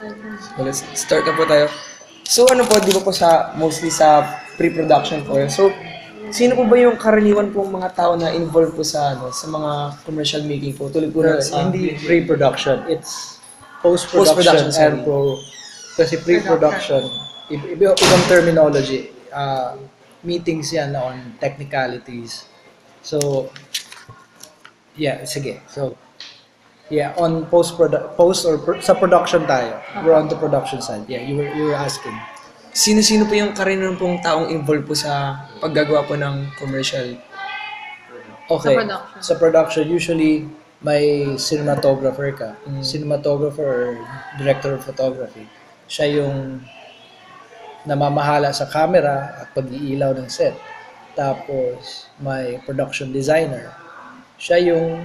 So, let's start na po tayo. So ano po, di ba po mostly sa pre-production po yun. So, sino po ba yung karaniwan pong mga tao na involved po sa mga commercial making po? Tulad po sa Hindi pre-production, it's post-production Post-production, sorry. and kasi pre-production, ibang terminology. Meetings yan on technicalities. So, yeah, sige. So, yeah, on post or sa production tayo. We're on the production side. Yeah, you were asking. Sino-sino po yung karaniwan pong taong involved po sa paggagawa po ng commercial? Okay. production. Sa production, usually may cinematographer ka. Cinematographer or director of photography. Siya yung namamahala sa camera at pag-iilaw ng set. Tapos may production designer. Siya yung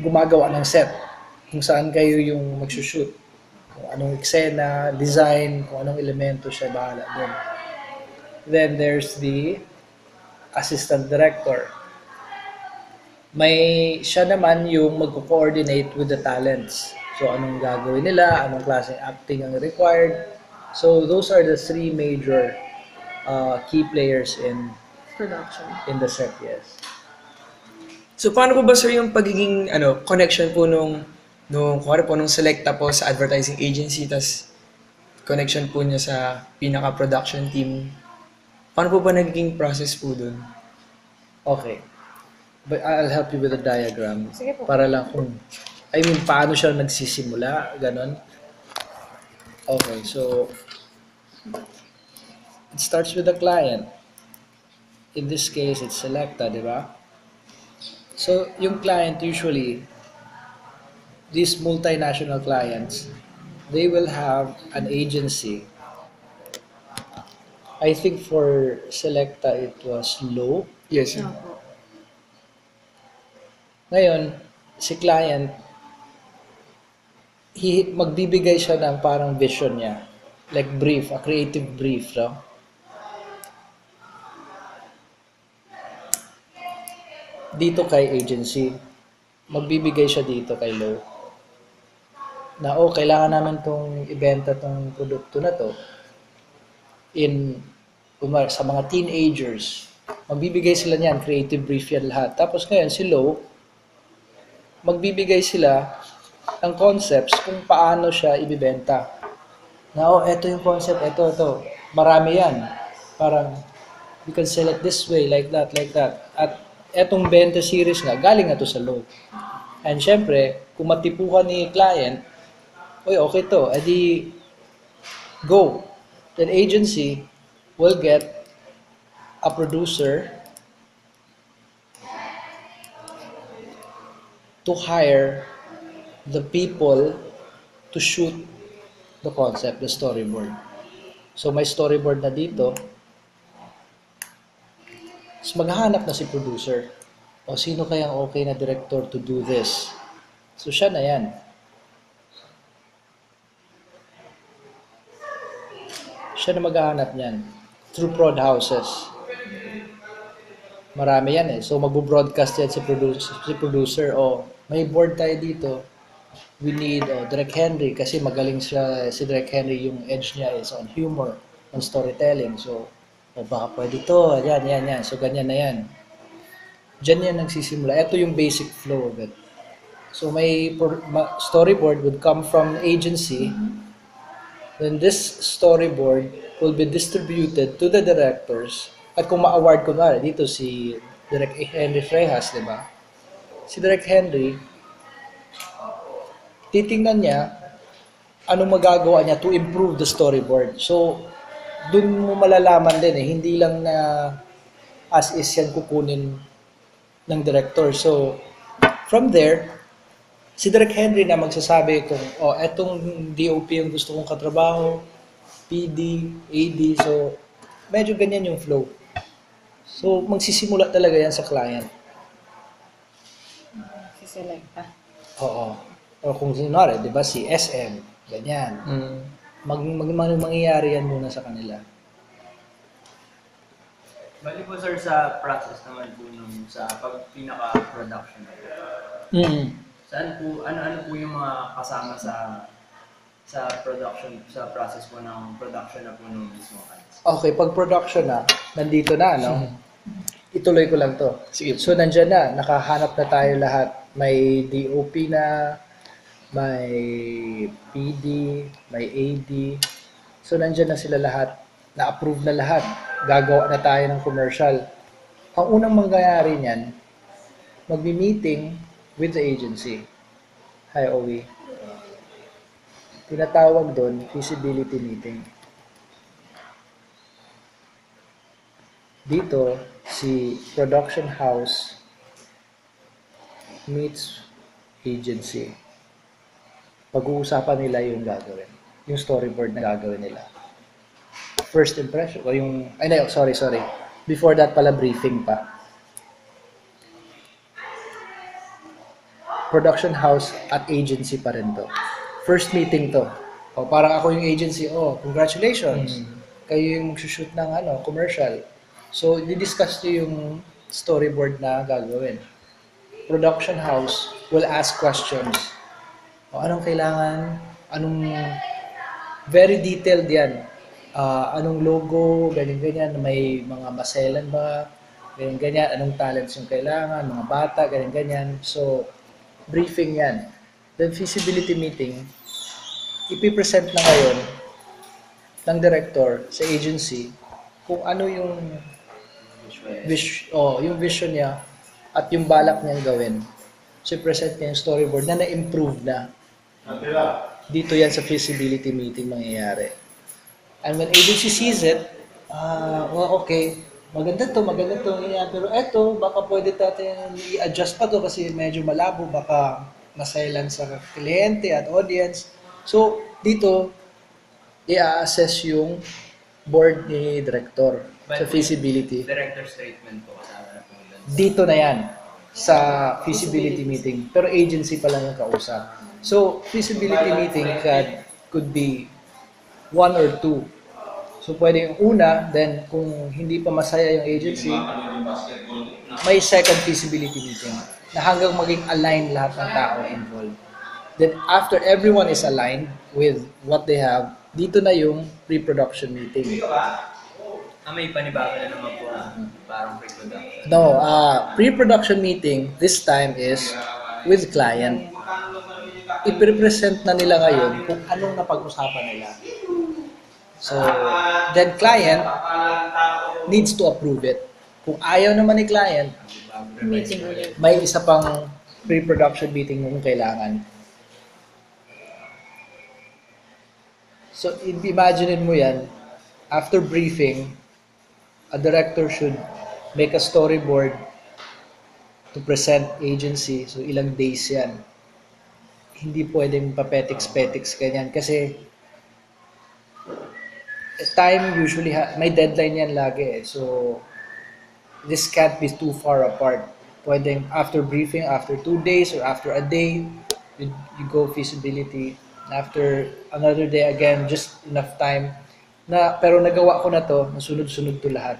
gumagawa ng set. Kung saan kayo yung magsushoot. Kung anong eksena, design, kung anong elemento siya bahala doon. Then there's the assistant director. Siya naman yung magko-coordinate with the talents. So anong gagawin nila, anong klaseng acting ang required. So those are the three major key players Production. in the set, yes. So paano po ba sir yung pagiging connection po nung kuwari po nung selecta po sa advertising agency tas connection po niya sa pinaka-production team? Paano po ba nagiging process po dun? Okay. But I'll help you with a diagram. Sige po. Para lang paano siya nagsisimula, ganon. Okay, so it starts with the client. In this case, it's Selecta, di ba? So, yung client usually, these multinational clients, they will have an agency. I think for Selecta, it was low. Yes, sir. Opo. Ngayon, si client, magbibigay siya ng parang vision niya. Like brief, a creative brief, no? Dito kay agency, magbibigay siya dito kay Low. Na, kailangan namin tong ibenta tong produkto na to sa mga teenagers. Magbibigay sila niyan, creative brief yan lahat. Tapos ngayon, si Low, magbibigay sila ng concepts kung paano siya ibibenta. Na, eto yung concept, eto. Marami yan. Parang, you can sell it this way, like that. At etong benta series nga, galing na to sa Low. And syempre, kung matipuhan ni client, okay to, edi go. Then agency will get a producer to hire the people to shoot the concept, the storyboard. So may storyboard na dito. So maghahanap na si producer. O sino kayang okay na director to do this? So siya na yan. Siya na maghahanap niyan. Through prod houses. Marami yan eh. So magbo-broadcast yan si producer. May board tayo dito. We need Direk Henry kasi magaling si Direk Henry, yung edge niya is on humor, on storytelling. So, baka pwede to. Yan. So, ganyan na yan. Diyan yan nagsisimula. Ito yung basic flow of it. So, may storyboard would come from agency. Then this storyboard will be distributed to the directors. At kung ma-award ko nga, dito si Direk Henry Frejas, di ba? Si Direk Henry, titingnan niya anong magagawa niya to improve the storyboard. So, dun mo malalaman din hindi lang na as is yan kukunin ng director. So, from there, si Direk Henry na magsasabi kung, etong DOP yung gusto kong katrabaho, PD, AD, so, medyo ganyan yung flow. So, magsisimula talaga yan sa client. Si Selecta. Oo. O kung sinari, di ba, si SM, ganyan. Mangyayari yan muna sa kanila. Bali po sir sa process naman po nung sa pinaka-production. Saan po, ano po yung mga kasama sa sa process po ng production na po ng mismo ads. Okay, pag production na, nandito na, no? Ituloy ko lang to. Sige. So, nandyan na, nakahanap na tayo lahat. May DOP na, may PD, may AD. So, nandyan na sila lahat. Na-approve na lahat. Gagawa na tayo ng commercial. Ang unang mangyayari niyan, magmi-meeting with the agency. Hi, Owie. Tinatawag doon, feasibility meeting. Dito, si production house meets agency. Pag-uusapan nila yung gagawin. Yung storyboard na gagawin nila. First impression, o yung, sorry. Before that pala, briefing pa. Production house at agency pa rin to. First meeting to. O, parang ako yung agency, congratulations. Kayo yung shoot ng commercial. So, di-discuss nyo yung storyboard na gagawin. Production house will ask questions. O, anong kailangan? Very detailed yan. Anong logo, ganyan-ganyan, may mga maselan ba, ganyan-ganyan, anong talents yung kailangan, mga bata, ganyan-ganyan. So, briefing yan. Then, feasibility meeting, ipipresent na ngayon ng director sa agency kung ano yung yung vision niya at yung balak niyang gawin. So, present niya yung storyboard na na-improve na. Dito yan sa feasibility meeting mangyayari. And when agency sees it, okay, maganda to, pero eto, baka pwede natin i-adjust pa to kasi medyo malabo, baka masailan sa kliyente at audience. So, dito, i-assess yung board ni director sa feasibility. Director statement po kasama na po doon. Dito na yan sa feasibility meeting. Pero agency pa lang yung kausap. So, feasibility meeting could be 1 or 2. So, pwede yung una, then kung hindi pa masaya yung agency, may second feasibility meeting na hanggang maging aligned lahat ng tao involved. Then, after everyone is aligned with what they have, dito na yung pre-production meeting. May panibago na naman po parang pre-production. No, pre-production meeting this time is with client. I-present na nila ngayon kung anong napag-usapan nila. So, then client needs to approve it. Kung ayaw naman ni client, Meeting ulit. may isa pang pre-production meeting kung kailangan. So, imagine mo yan, after briefing, a director should make a storyboard to present agency. So, ilang days yan. Hindi pwedeng papetiks-petiks ganyan. Kasi, time usually, may deadline yan lagi. So, this can't be too far apart. Pwedeng after briefing, after 2 days, or after a day, you go feasibility. After another day again, just enough time na pero nagawa ko na to, nasunod-sunod to lahat.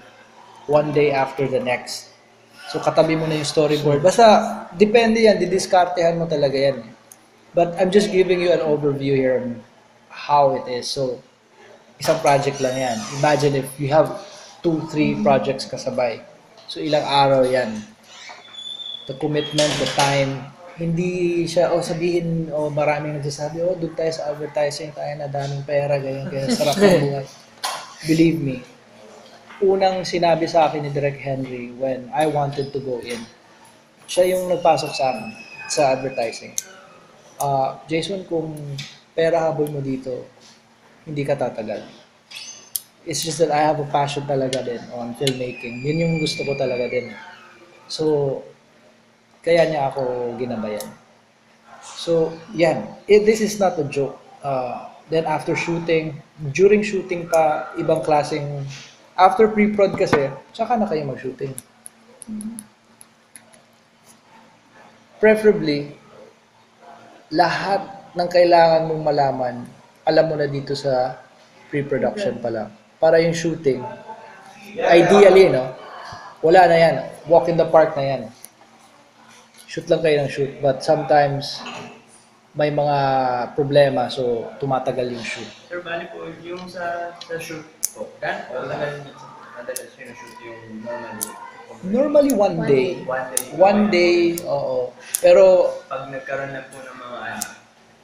1 day after the next. So katabi mo na yung storyboard. Basta depende yan, didiskartehan mo talaga yan. But I'm just giving you an overview here on how it is. So isang project lang yan. Imagine if you have 2-3 projects kasabay. So ilang araw yan. The commitment, the time, hindi siya, sabihin, maraming nagsasabi, doon tayo sa advertising, tayo na daming pera, ganyan, sarap ng buhay. Believe me, unang sinabi sa akin ni Direk Henry when I wanted to go in, siya yung nagpasok sa akin, sa advertising. Jason, kung pera habol mo dito, hindi ka tatagal. It's just that I have a passion talaga din on filmmaking. Yun yung gusto ko talaga din. So, kaya niya ako ginabayan. So, yan. This is not a joke. Then after shooting, during shooting pa, ibang klaseng, after pre-prod kasi, tsaka na kayo mag-shooting. Preferably, lahat ng kailangan mong malaman, alam mo na dito sa pre-production pa lang. Para yung shooting, ideally, no? Wala na yan. Walk in the park na yan. Shoot lang kayo ng shoot. But sometimes, may mga problema, so tumatagal yung shoot. Sir, bali po, yung sa shoot po, gan po, madalas sinushoot yung normally. Normally one One day. day. One day. One day, oo. Pero Pag nagkaroon lang po ng mga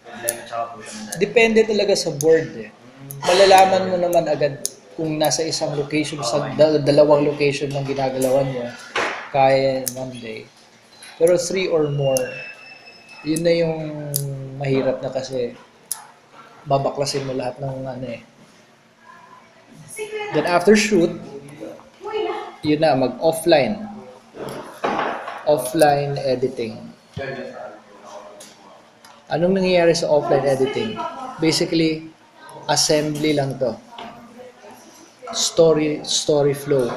problema, tsaka po siya nadali. depende talaga sa board eh. Malalaman mo naman agad kung nasa isang location, sa dalawang location ng ginagalawan mo, kaya one day. Pero 3 or more, yun na yung mahirap na kasi babaklasin mo lahat ng ano eh. Then after shoot, yun na, mag-offline. Offline editing. Anong nangyayari sa offline editing? Basically, assembly lang to. Story flow.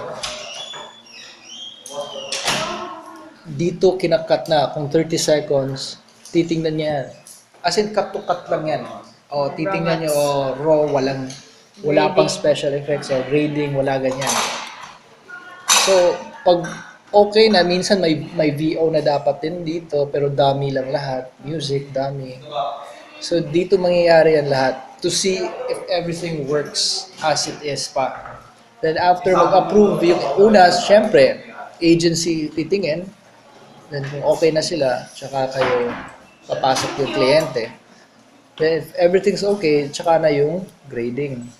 Dito kinakat na, kung 30 seconds, titingnan niya yan. As in, cut to cut lang yan. O, titingnan niya, raw, wala pang special effects, grading, wala ganyan. So, pag okay na, minsan may VO na dapat din dito, pero dummy lang lahat. Music, dummy. So, dito mangyayari yan lahat to see if everything works as it is pa. Then after mag-approve, yung una, syempre, agency titingin. Then kung okay na sila, tsaka kayo papasok yung kliyente. Then if everything's okay, tsaka na yung grading.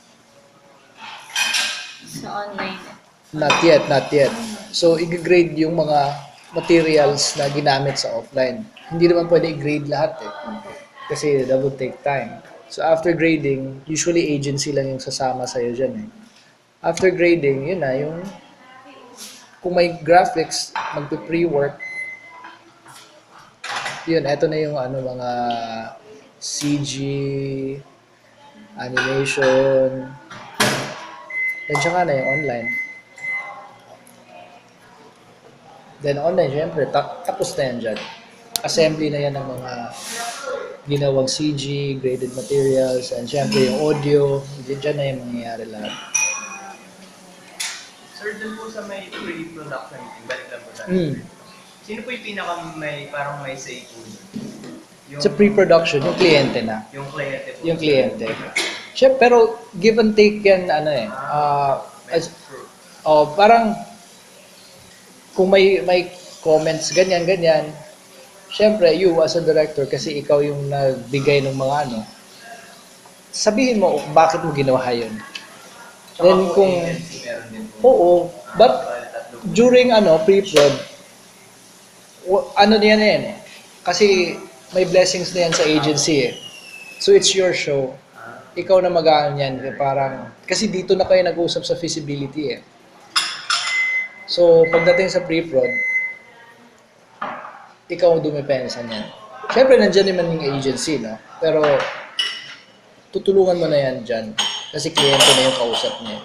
Sa online. Not yet. So, i-grade yung mga materials na ginamit sa offline. Hindi naman pwede i-grade lahat eh. Kasi that would take time. So, after grading, usually agency lang yung sasama sa'yo dyan eh. After grading, yun na, yung kung may graphics, magpe-pre-work, yun, eto na yung mga CG, animation, then tsaka na yung online. Then online, syempre, tapos na yan dyan. Assembly na yan ng mga ginawang CG, graded materials, and syempre yung audio, dyan na yung mangyayari lahat. Sir, dun po sa may pre-production meeting, balik lang po sa sino po yung parang may say po dun? Sa pre-production, yung kliyente na. Yung kliyente po. Yung kliyente. Syempre, pero give and take yan, parang kung may comments, ganyan, syempre, you as a director, kasi ikaw yung nagbigay ng mga sabihin mo bakit mo ginawa yun. Tsaka Then po, kung, agency meron din po. oo, but during pre-prod, yan eh. Kasi may blessings na yan sa agency eh. So it's your show. Ikaw na mag-aan yan. Parang, kasi dito na kayo nag-usap sa feasibility eh. So, pagdating sa pre-prod, ikaw dumipensa niyan. Siyempre, nandiyan naman yung agency, no? Pero, tutulungan mo na yan dyan. Kasi kliyente na yung kausap niya.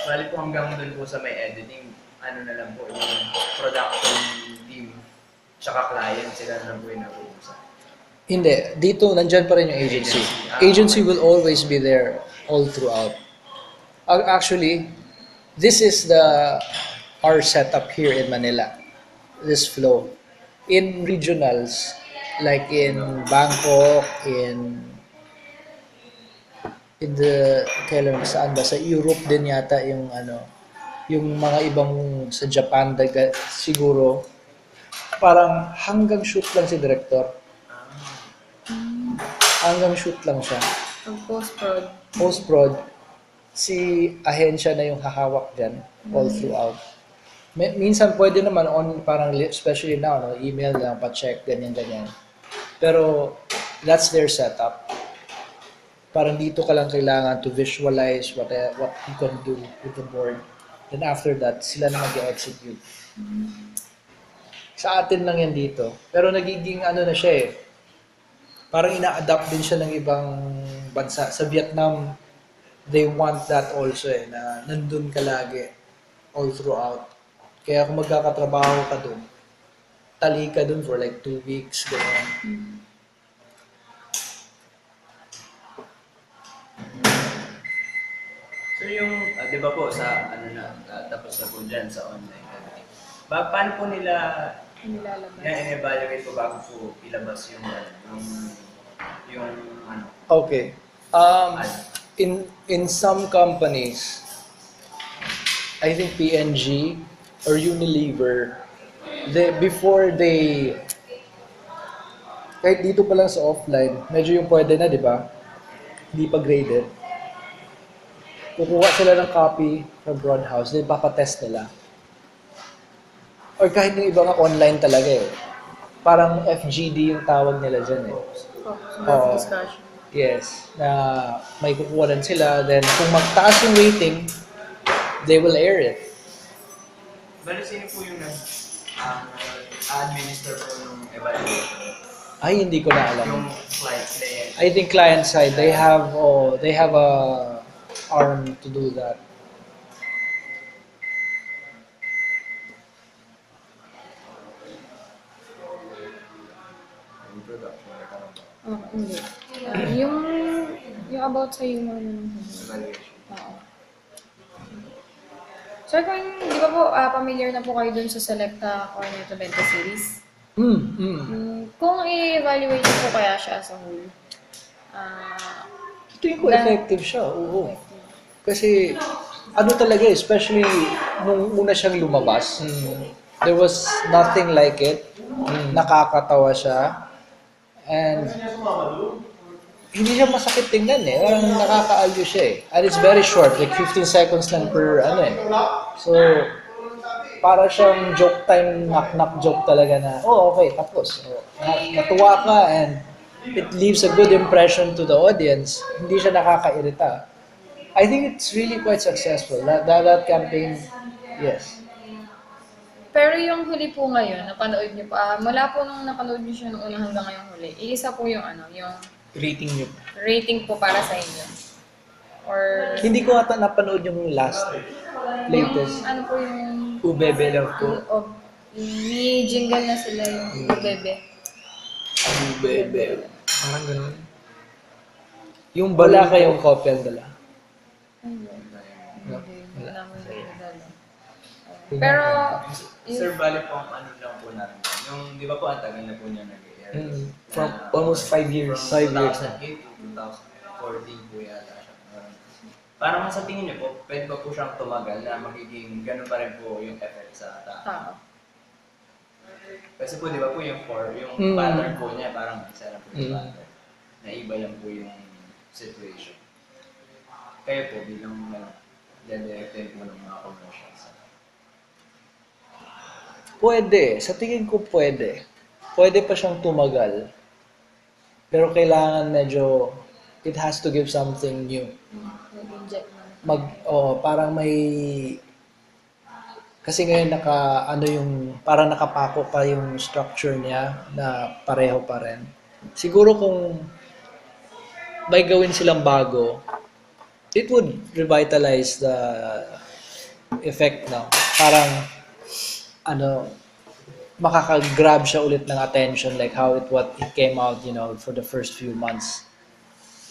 Bali po hanggang doon po sa may editing, na lang po, yung production team, tsaka client, sila na lang po yung nag-uusap. Hindi. Dito, nandyan pa rin yung agency. Agency will always be there all throughout. Actually, this is our setup here in Manila. This flow. In regionals, like in Bangkok, in kailan saan ba? Sa Europe din yata yung yung mga ibang sa Japan siguro parang hanggang shoot lang si director. Hanggang shoot lang siya. Ang post-prod. Post-prod, si ahensya na yung hahawak dyan all throughout. Minsan pwede naman parang especially now, email lang, pa-check, ganyan. Pero that's their setup. Parang dito ka lang kailangan to visualize what you can do with the board. Then after that, sila na mag-execute. Sa atin lang yan dito. Pero nagiging na siya eh. Parang ina-adapt din siya ng ibang bansa. Sa Vietnam, they want that also eh, na nandun ka lagi all throughout. Kaya kung magkakatrabaho ka dun, tali ka dun for like 2 weeks, gano'n. So yung, di ba po, sa tapos na po dyan sa online editing. Paano po nila Nilalabas. in-evaluate po bago po ilabas yung yung ano, Okay. In some companies, I think P&G or Unilever, kahit dito pa lang sa offline, medyo yung pwede na, di ba? Hindi pa graded. Kukuha sila ng copy from Broadhouse, then papatest nila. Or kahit yung iba nga online talaga eh. Parang FGD yung tawag nila dyan eh. Oo. Discussion. Yes. Na may kukuha rin sila, then kung magtaas yung rating, they will air it. bali sino po yung nag-administer po ng evaluation? Ay, hindi ko na alam. Yung client. I think client side, they have a arm to do that. Hindi. Yung about sa human. Evaluation. Oo. So, kung di ba po, familiar na po kayo dun sa Selecta Corneto 20 series? Kung i-evaluate niyo po kaya siya as a whole, Tingin ko effective siya, oo. Kasi, ano talaga, especially nung una siyang lumabas, there was nothing like it. Nakakatawa siya. And, hindi siya masakit tingnan eh. Parang nakakaalyo siya eh. And it's very short, like 15 seconds lang per ano eh. So, para siyang joke time, knock-knock joke talaga na, oh okay, tapos. So, natuwa ka and it leaves a good impression to the audience. Hindi siya nakakairita. I think it's really quite successful. That campaign, yes. pero yung huli po ngayon, napanood niyo pa, mula po nung napanood niyo siya nung una hanggang ngayong huli, iisa po yung yung Rating niyo. rating po para sa inyo. Or Hindi ko ata napanood yung latest. yung po yung Ubebe love ko. ni jingle na sila yung bebe. Ubebe. Parang ganun. Yung Wala balon kayong kopya dala. Pero, Sir, bali po ang ano lang po natin. Yung, di ba po, ang tagal na po niya nag-air. From almost 5 years. 5 years na. 2008 to 2014 po yata siya. Parang sa tingin niyo po, pwede ba po siyang tumagal na magiging ganun pa rin po yung effect sa tao? Kasi po, di ba po yung pattern po niya, parang isa lang po yung pattern. Naiba lang po yung situation. Kayo po, bilang director po ng mga commercials. Pwede. Sa tingin ko pwede. Pwede pa siyang tumagal. Pero kailangan medyo, it has to give something new. Parang may, kasi ngayon parang nakapako pa yung structure niya na pareho pa rin. Siguro kung may gawin silang bago, it would revitalize the effect now. Parang, makaka-grab siya ulit ng attention like how it came out, for the first few months.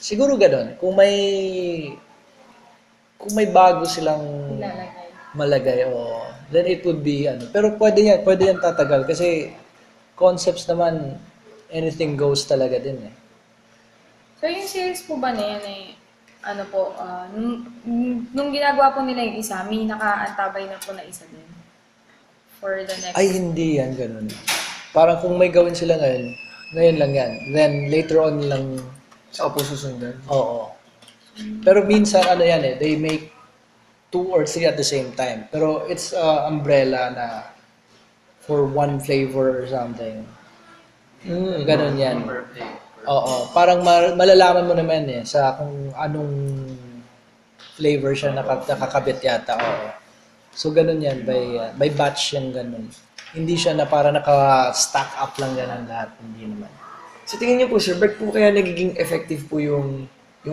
Siguro ganun. Kung may bago silang malagay, then it would be, pero pwede yan tatagal kasi concepts naman, anything goes talaga din eh. So yung series po ba na yan nung ginagawa po nila yung isa, may nakaantabay na po na isa din for the next... Ay, hindi yan ganun. Parang kung may gawin sila ngayon lang yan. Then later on lang, Sa po susundan. oo. Pero minsan, they make 2 or 3 at the same time. Pero it's umbrella na for one flavor or something. Ganun yan. Oo. Parang malalaman mo naman sa kung anong flavor siya nakakabit yata. Oo. So, ganun yan. By batch yan ganun. Hindi siya na para naka-stack up lang ganun lahat. Hindi naman. Sa tingin niyo po, sir, ba't po kaya nagiging effective po yung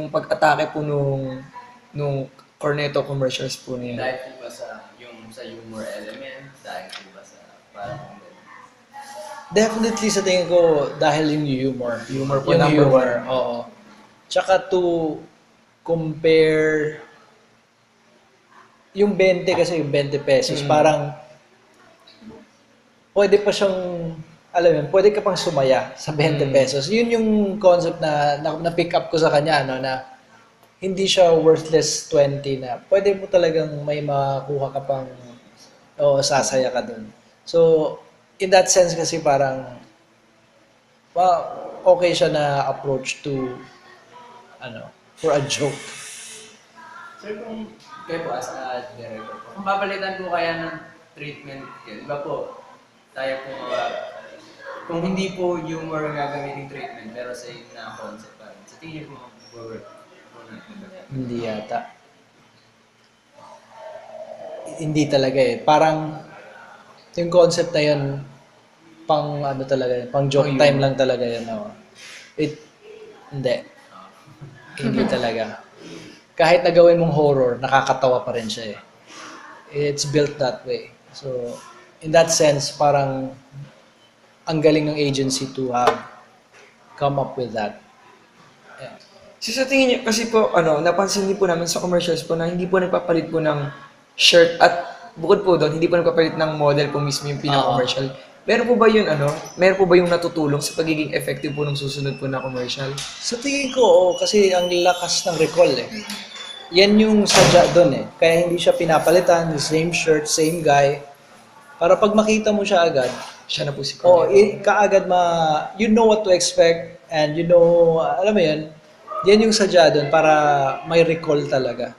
pag-atake po nung Cornetto commercials po niya? Dahil po ba sa humor element? Dahil po ba sa parang Definitely sa tingin ko dahil yung humor. Humor po, yung number humor, one. oo. Tsaka to compare yung 20 kasi yung 20 pesos, parang pwede pa siyang alam mo yun, pwede ka pang sumaya sa 20 pesos. Yun yung concept na pick up ko sa kanya, no, na hindi siya worthless 20 na pwede mo talagang may makuha ka pang sasaya ka dun. So, in that sense kasi parang okay siya na approach to for a joke. Sir, kung kayo po as a director po, kung papalitan po kaya ng treatment, di ba po, tayo po kung hindi po humor ang gagamitin treatment, pero same na concept pa rin. Sa tingin niyo po, mag-work po natin. Hindi yata. Hindi talaga eh. Parang yung concept na yun, pang talaga yun, pang joke time lang talaga yun. Hindi. Hindi talaga. Kahit na gawin mong horror, nakakatawa pa rin siya eh. It's built that way. So, in that sense, parang ang galing ng agency to have come up with that. Yeah. So sa tingin niyo, kasi po, napansin niyo po namin sa commercials po na hindi po nagpapalit po ng shirt at bukod po doon, hindi po nagpapalit ng model po mismo yung pinaka-commercial. Meron po ba yun, meron po ba yung natutulong sa pagiging effective po ng susunod po na commercial? Sa tingin ko, kasi ang lakas ng recall eh. Yan yung sadya doon eh. Kaya hindi siya pinapalitan, the same shirt, same guy. Para pag makita mo siya agad, Siya na po si Cornel. kaagad you know what to expect and you know, alam mo yun, yan yung sadya doon para may recall talaga.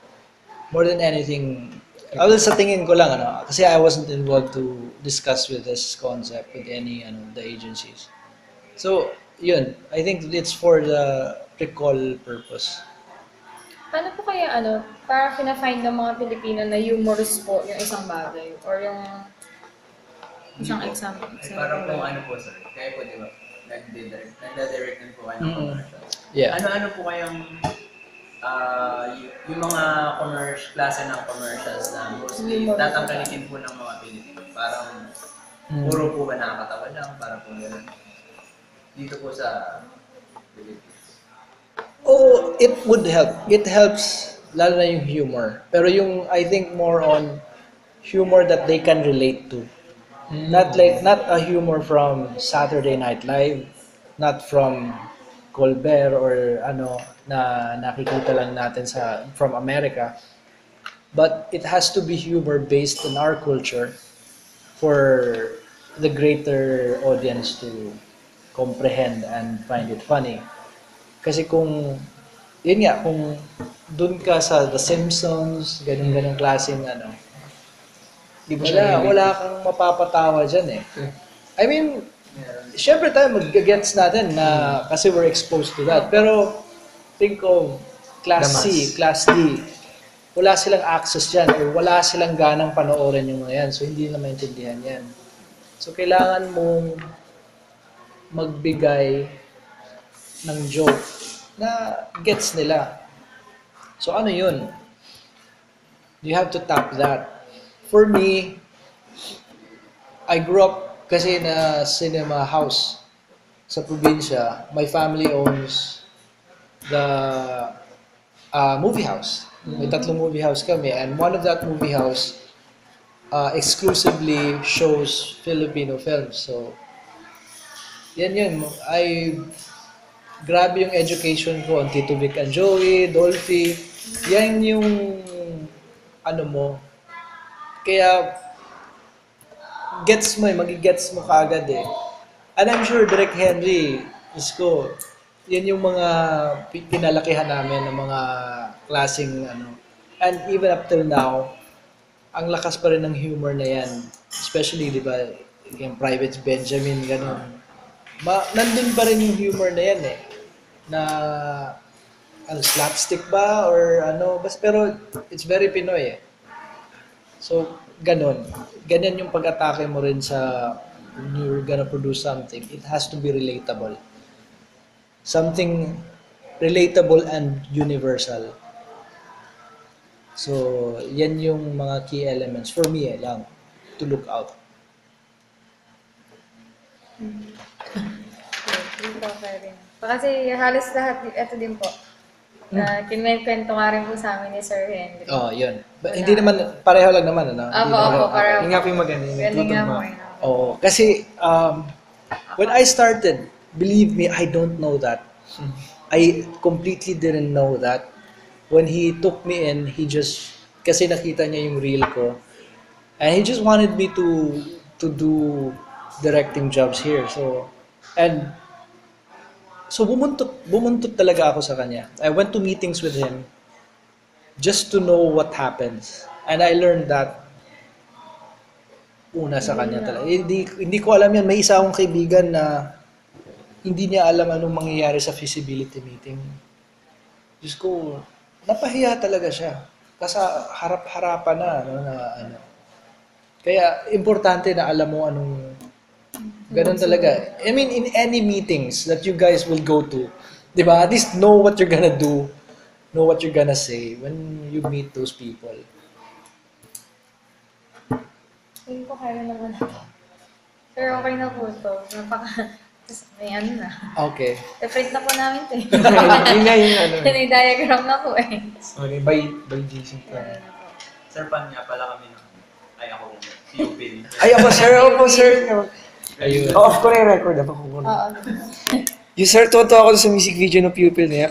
More than anything, sa tingin ko lang, kasi I wasn't involved to discuss with this concept with any the agencies. So, yun, I think it's for the recall purpose. Paano po kaya para fina-find ng mga Pilipino na humorous po yung isang bagay or yung isang example? Ay, parang kung po sir, kaya po di ba, nagda-direct din po kayo ng commercials. Yeah. Ano po kayang yung mga klase ng commercials na mostly tatangkalikin po ng mga Pilipino? Parang puro po ba nakakatawa lang? Parang po gano'n. Dito po sa Philippines. Oh, it would help. It helps, lalo na yung humor. Pero yung, I think more on humor that they can relate to. Not a humor from Saturday Night Live, not from Colbert or na nakikita lang natin from America. But it has to be humor based on our culture for the greater audience to comprehend and find it funny. Kasi kung dun ka sa The Simpsons, ganun klaseng wala kang mapapatawa dyan eh. I mean, syempre tayo mag-gets natin na kasi we're exposed to that. Pero think of Class C, Class D. Wala silang access dyan or wala silang ganang panoorin yung mga yan. So, hindi na maintindihan yan. So, kailangan mong magbigay ng joke na gets nila. So, ano yun? You have to tap that. For me, I grew up kasi na cinema house sa probinsya. My family owns the movie house. May 3 movie house kami and one of that movie house exclusively shows Filipino films. So, yan. Grabe yung education ko on Tito Vic and Joey, Dolphy. Yan yung kaya gets mo magigets mo kaagad eh. And I'm sure Direk Henry, yan yung mga pinalakihan namin ng mga klaseng And even up till now, ang lakas pa rin ng humor na yan. Especially, di ba, yung Private Benjamin, gano'n. Nandun pa rin yung humor na yan eh. Na, slapstick ba? Or pero it's very Pinoy eh. So, ganun. Ganyan yung pag-atake mo rin sa when you're gonna produce something. It has to be relatable. Something relatable and universal. So, yan yung mga key elements for me lang to look out. Kasi halos lahat, ito din po. Kinwento nga rin po sa amin ni Sir Henry. Yun. Hindi naman, pareho lang naman, Opo, pareho. Yung nga po yung maganda. Galing nga po. Oo, kasi When I started, believe me, I don't know that. I completely didn't know that. When he took me in, kasi nakita niya yung reel ko, and he just wanted me to do directing jobs here. So bumuntot talaga ako sa kanya. I went to meetings with him just to know what happens. And I learned that una sa kanya talaga. Hindi ko alam yan. May isa akong kaibigan na hindi niya alam anong mangyayari sa feasibility meeting. Diyos ko, napahiya talaga siya. Kasi harap-harapan na ano. Kaya importante na alam mo anong ganun talaga. I mean, in any meetings that you guys will go to, di ba? At least know what you're gonna do, know what you're gonna say when you meet those people. Hindi ko kaya naman ito. Pero okay na po ito. May ano na. Okay. I-print na po namin ito eh. Yun na yung ano. May diagram na po eh. Okay, by GC. Sir, pan nga pala kami ng... Ay, ako rin. Si Upil. Ay, ako sir, opo sir. Ayun. Off ko na yung record. Ako ko na. Oo. Yung sir, totoo ako sa music video ng pupil niya.